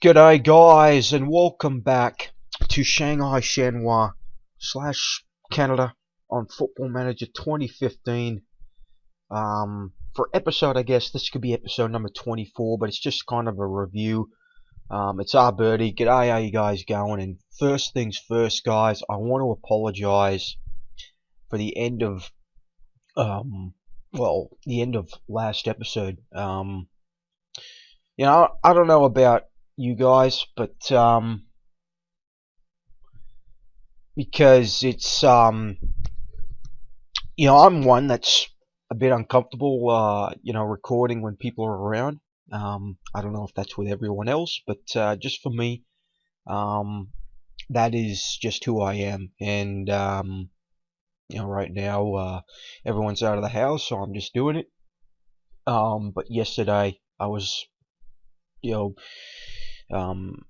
G'day guys and welcome back to Shanghai Shenhua slash Canada on Football Manager 2015. For episode, I guess this could be episode number 24, but it's just kind of a review. It's our birdie. G'day, how you guys going? And first things first, guys, I want to apologize for the end of the end of last episode. I don't know about you guys, but because I'm one that's a bit uncomfortable recording when people are around. I don't know if that's with everyone else, but just for me, that is just who I am. And right now everyone's out of the house, so I'm just doing it. But yesterday I was you know um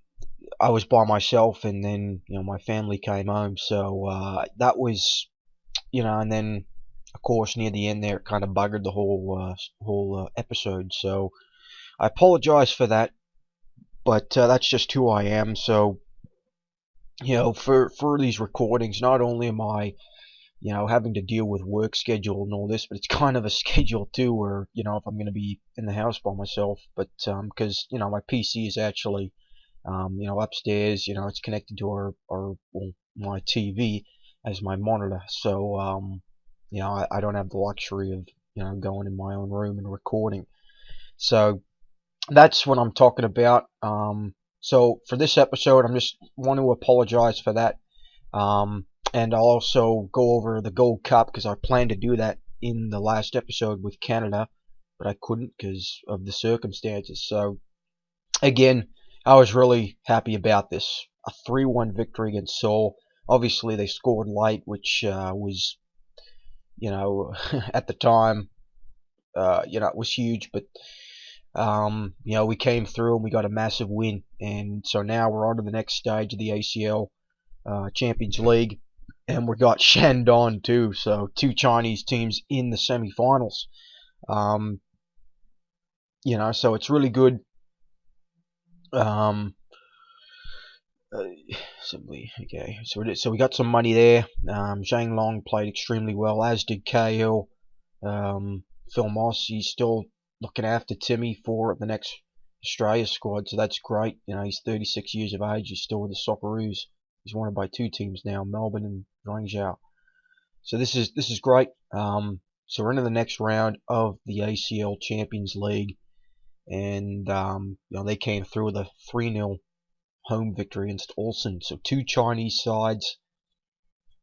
I was by myself, and then my family came home, so that was and then of course near the end there it kind of buggered the whole episode. So I apologize for that, but that's just who I am. So for these recordings, not only am I having to deal with work schedule and all this, but it's kind of a schedule too, where if I'm going to be in the house by myself, but because my PC is actually upstairs. It's connected to my TV as my monitor. So I don't have the luxury of going in my own room and recording. So that's what I'm talking about. So for this episode, I'm just want to apologize for that. And I'll also go over the Gold Cup, because I planned to do that in the last episode with Canada, but I couldn't because of the circumstances. So again, I was really happy about this. A 3-1 victory against Seoul. Obviously, they scored late, which was, at the time, it was huge. But, we came through and we got a massive win. And so now we're on to the next stage of the ACL Champions League. And we got Shandong too. So 2 Chinese teams in the semi-finals. So it's really good. Simply okay. So we got some money there. Zhang Long played extremely well, as did KL. Phil Moss, he's still looking after Timmy for the next Australia squad, so that's great. He's 36 years of age. He's still with the Socceroos. He's wanted by 2 teams now, Melbourne and Guangzhou. So this is great. So we're into the next round of the ACL Champions League, and they came through with a 3-0 home victory against Ulsan. So 2 Chinese sides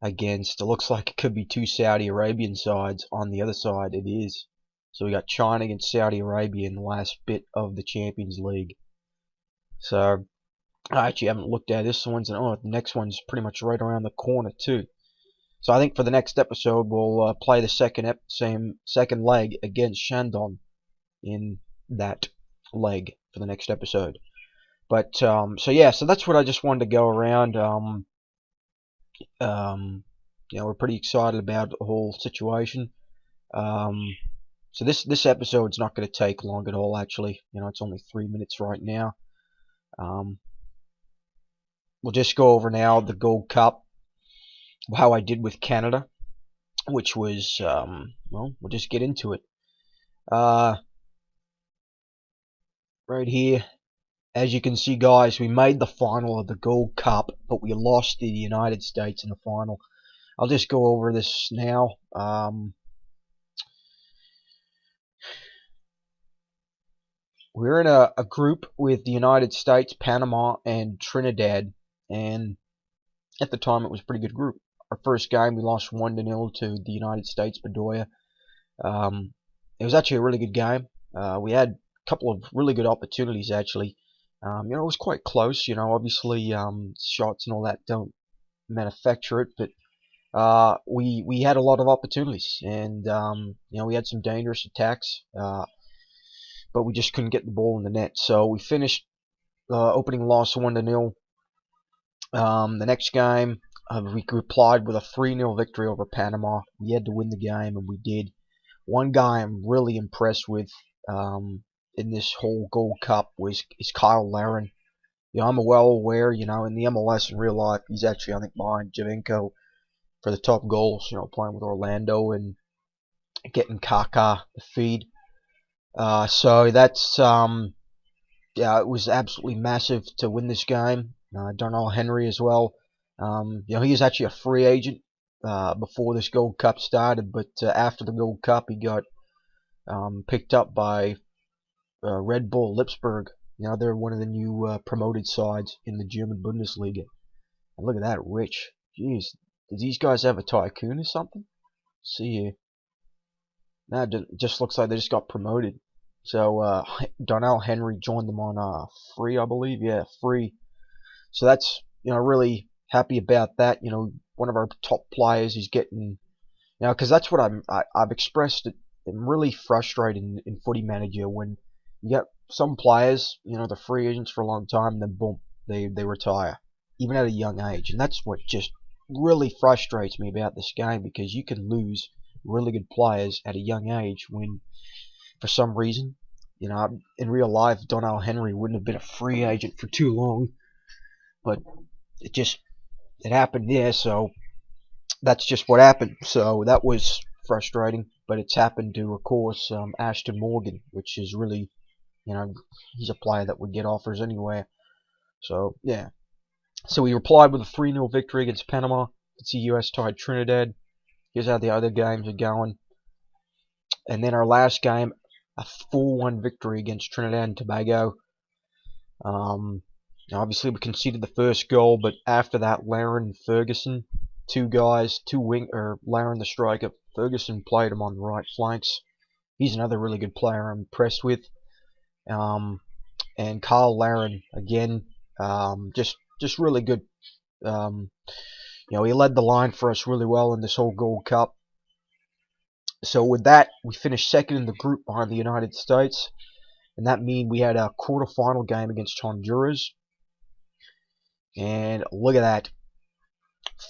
against, it looks like it could be 2 Saudi Arabian sides on the other side. It is. So we got China against Saudi Arabia in the last bit of the Champions League. So I actually haven't looked at this one's, and the next one's pretty much right around the corner too. So I think for the next episode we'll play the second leg against Shandong in that leg for the next episode. But so that's what I just wanted to go around. We're pretty excited about the whole situation. So this episode's not going to take long at all. Actually, it's only 3 minutes right now. We'll just go over now the Gold Cup, how I did with Canada, which was we'll just get into it. Right here. As you can see, guys, we made the final of the Gold Cup, but we lost to the United States in the final. I'll just go over this now. We're in a group with the United States, Panama, and Trinidad, and at the time it was a pretty good group. Our first game, we lost 1-0 to the United States, Bedoya. It was actually a really good game. We had a couple of really good opportunities, actually. It was quite close. Obviously, shots and all that don't manufacture it, but we had a lot of opportunities, and we had some dangerous attacks, but we just couldn't get the ball in the net. So we finished opening loss 1-0. The next game, we replied with a 3-0 victory over Panama. We had to win the game, and we did. One guy I'm really impressed with in this whole Gold Cup is Kyle Laren. I'm well aware, in the MLS in real life, he's actually, I think, behind Javinko for the top goals, playing with Orlando and getting Kaka the feed. So that's, yeah, it was absolutely massive to win this game. Darnell Henry as well. He was actually a free agent before this Gold Cup started, but after the Gold Cup, he got picked up by Red Bull Lipsburg. They're one of the new promoted sides in the German Bundesliga. And look at that, Rich. Jeez, did these guys have a tycoon or something? See here. Now it just looks like they just got promoted. So Darnell Henry joined them on free, I believe. Yeah, free. So that's really happy about that. One of our top players is getting because that's what I've expressed it. I'm really frustrated in Footy Manager when you get some players, they're free agents for a long time, then boom, they retire, even at a young age, and that's what just really frustrates me about this game, because you can lose really good players at a young age when, for some reason, in real life, Darnell Henry wouldn't have been a free agent for too long, but it happened there, so that's just what happened. So that was frustrating, but it's happened to, of course, Ashton Morgan, which is really, he's a player that would get offers anywhere. So, yeah. So we replied with a 3-0 victory against Panama. It's the US tied Trinidad. Here's how the other games are going. And then our last game, a 4-1 victory against Trinidad and Tobago. Obviously, we conceded the first goal, but after that, Laren and Ferguson, Laren the striker, Ferguson played him on the right flanks. He's another really good player I'm impressed with. And Carl Laren, again, just really good. He led the line for us really well in this whole Gold Cup. So with that, we finished second in the group behind the United States. And that means we had a quarterfinal game against Honduras. And look at that.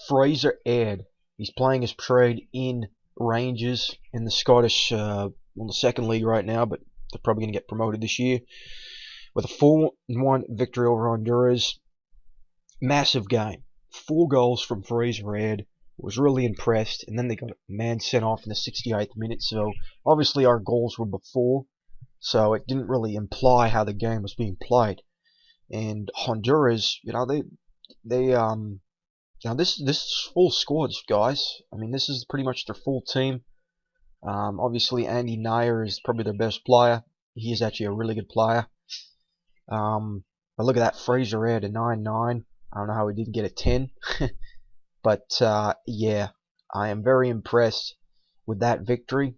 Fraser Aird. He's playing his trade in Rangers in the Scottish, the second league right now, but they're probably going to get promoted this year. With a 4-1 victory over Honduras. Massive game. 4 goals from Fraser Aird. Was really impressed, and then they got a man sent off in the 68th minute, so obviously our goals were before, so it didn't really imply how the game was being played. And Honduras, this is full squads, guys. I mean, this is pretty much their full team. Obviously Andy Nair is probably their best player. He is actually a really good player. But look at that, Fraser Aird, a 9-9. I don't know how he didn't get a 10. But yeah, I am very impressed with that victory.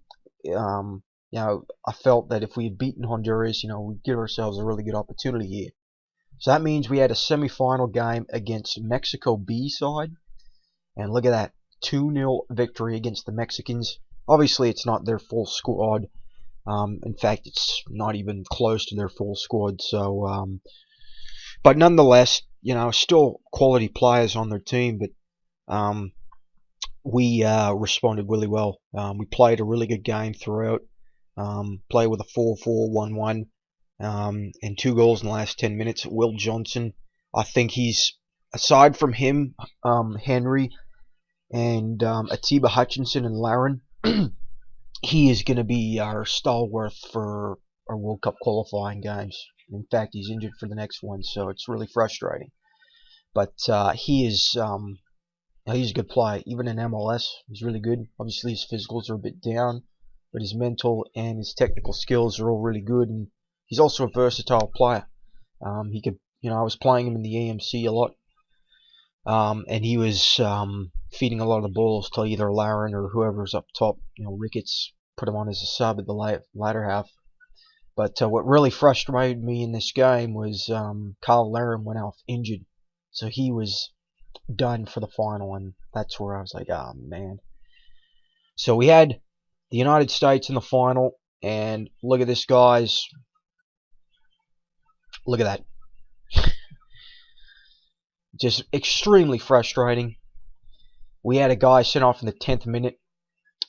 I felt that if we had beaten Honduras, we'd give ourselves a really good opportunity here. So that means we had a semi-final game against Mexico B side, and look at that, 2-0 victory against the Mexicans. Obviously, it's not their full squad. In fact, it's not even close to their full squad. So, but nonetheless, still quality players on their team, but. We responded really well. We played a really good game throughout. Played with a 4-4-1-1, and 2 goals in the last 10 minutes. Will Johnson, I think he's, aside from him, Henry, and Atiba Hutchinson and Laren, he is going to be our stalwart for our World Cup qualifying games. In fact, he's injured for the next one, so it's really frustrating. But he is... he's a good player. Even in MLS, he's really good. Obviously, his physicals are a bit down, but his mental and his technical skills are all really good. And he's also a versatile player. He could, I was playing him in the AMC a lot, and he was feeding a lot of the balls to either Laren or whoever's up top. Ricketts put him on as a sub at the latter half. But what really frustrated me in this game was Carl Laren went off injured, so he was done for the final, and that's where I was like, oh man. So we had the United States in the final, and look at this, guys. Look at that. Just extremely frustrating. We had a guy sent off in the 10th minute,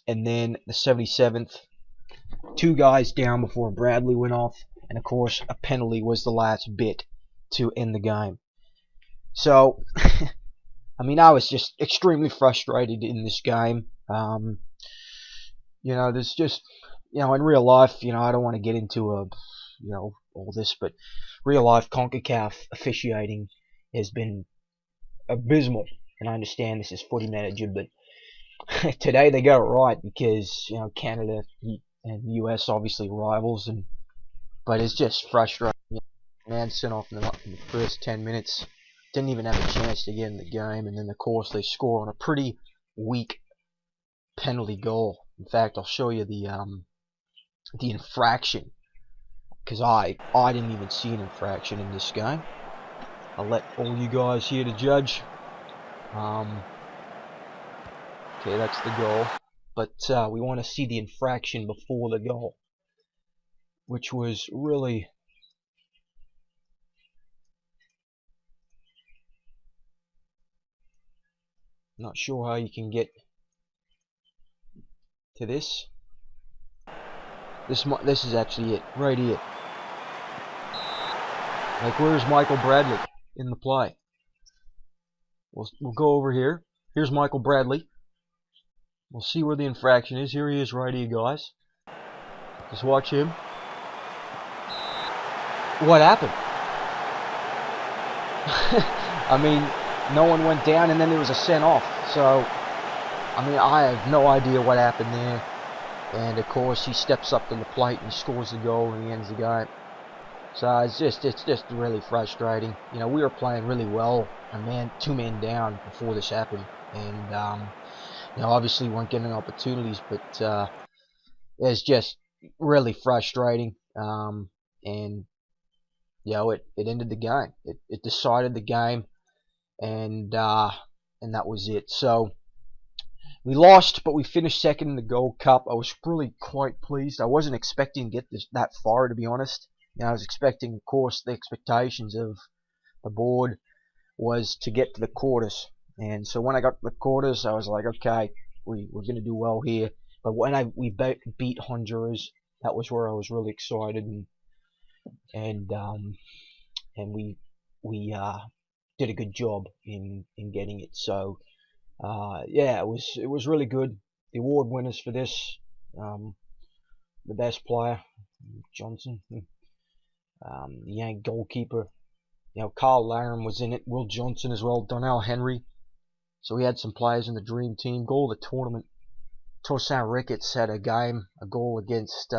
and then the 77th, 2 guys down before Bradley went off, and of course a penalty was the last bit to end the game. So, I mean, I was just extremely frustrated in this game. There's just, in real life, I don't want to get into all this, but real life CONCACAF officiating has been abysmal. And I understand this is footy manager, but today they got it right because, Canada and US obviously rivals, but it's just frustrating. Man sent off in the first 10 minutes, didn't even have a chance to get in the game, and then of course they score on a pretty weak penalty goal. In fact, I'll show you the infraction, because I didn't even see an infraction in this game. I'll let all you guys here to judge. Okay, that's the goal, but we want to see the infraction before the goal, which was really not sure how you can get to this. This is actually it, right here. Like, where's Michael Bradley in the play? We'll go over here. Here's Michael Bradley. We'll see where the infraction is. Here he is right here, guys. Just watch him. What happened? I mean, no one went down, and then there was a sent off. So, I mean, I have no idea what happened there. And of course, he steps up to the plate and scores the goal, and he ends the game. So it's just really frustrating. We were playing really well, two men down before this happened, and obviously weren't getting opportunities, but it's just really frustrating. And it ended the game. It decided the game, and that was it. So we lost, but we finished second in the Gold Cup. I was really quite pleased. I wasn't expecting to get that far, to be honest. I was expecting, of course, the expectations of the board was to get to the quarters. And so when I got to the quarters, I was like, okay, we're going to do well here. But when we beat Honduras, that was where I was really excited, and we did a good job in getting it. So yeah, it was really good. The award winners for this, the best player, Johnson, the Yank goalkeeper, Carl Laram was in it, Will Johnson as well, Donnell Henry. So we had some players in the dream team. Goal of the tournament, Toussaint Ricketts had a goal against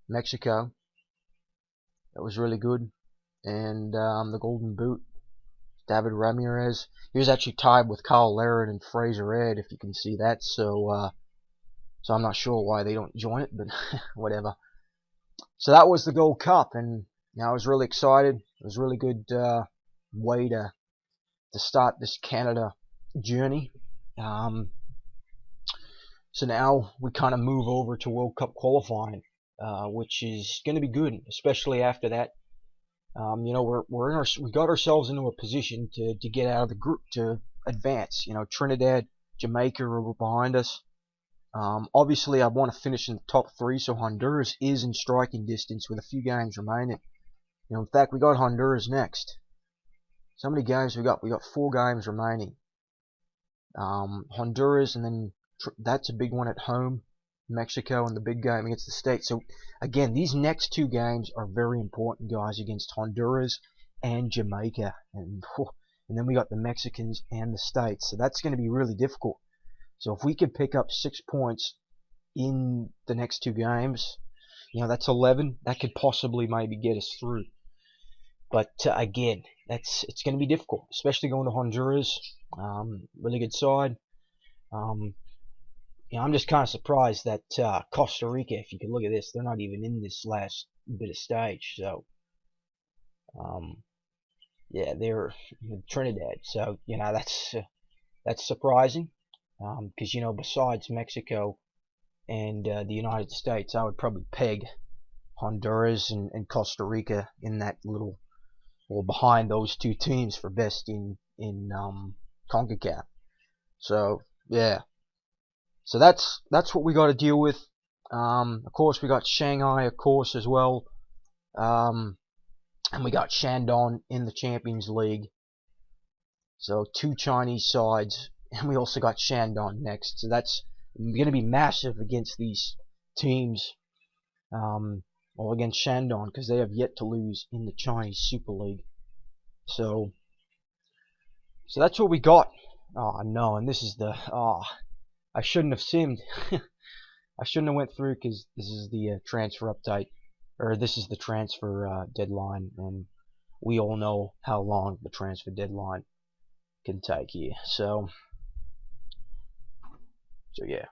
Mexico. That was really good. And the Golden Boot, David Ramirez. He was actually tied with Carl Laram and Fraser Ed, if you can see that. So I'm not sure why they don't join it, but whatever. So that was the Gold Cup, and I was really excited. It was a really good way to start this Canada journey. So now we kind of move over to World Cup qualifying, which is going to be good, especially after that. We got ourselves into a position to get out of the group, to advance. Trinidad, Jamaica are behind us. Obviously, I want to finish in the top 3, so Honduras is in striking distance with a few games remaining. In fact, we got Honduras next. So many games we got? We got 4 games remaining. Honduras, and then that's a big one at home. Mexico, and the big game against the States. So again, these next 2 games are very important, guys, against Honduras and Jamaica, and then we got the Mexicans and the States. So that's going to be really difficult. So if we could pick up 6 points in the next 2 games, that's 11. That could possibly maybe get us through. But again, it's going to be difficult, especially going to Honduras. Really good side. I'm just kind of surprised that Costa Rica, if you can look at this, they're not even in this last bit of stage. So, yeah, they're Trinidad. So, that's surprising, because besides Mexico and the United States, I would probably peg Honduras and Costa Rica in that little, or behind those 2 teams for best in CONCACAF. So yeah. So that's what we got to deal with. Of course, we got Shanghai, of course, as well. and we got Shandong in the Champions League. So 2 Chinese sides, and we also got Shandong next. So that's going to be massive against these teams. Well, against Shandong, because they have yet to lose in the Chinese Super League. So that's what we got. Oh no, and this is the I shouldn't have simmed. I shouldn't have went through, because this is the transfer update, or this is the transfer deadline, and we all know how long the transfer deadline can take here. So yeah.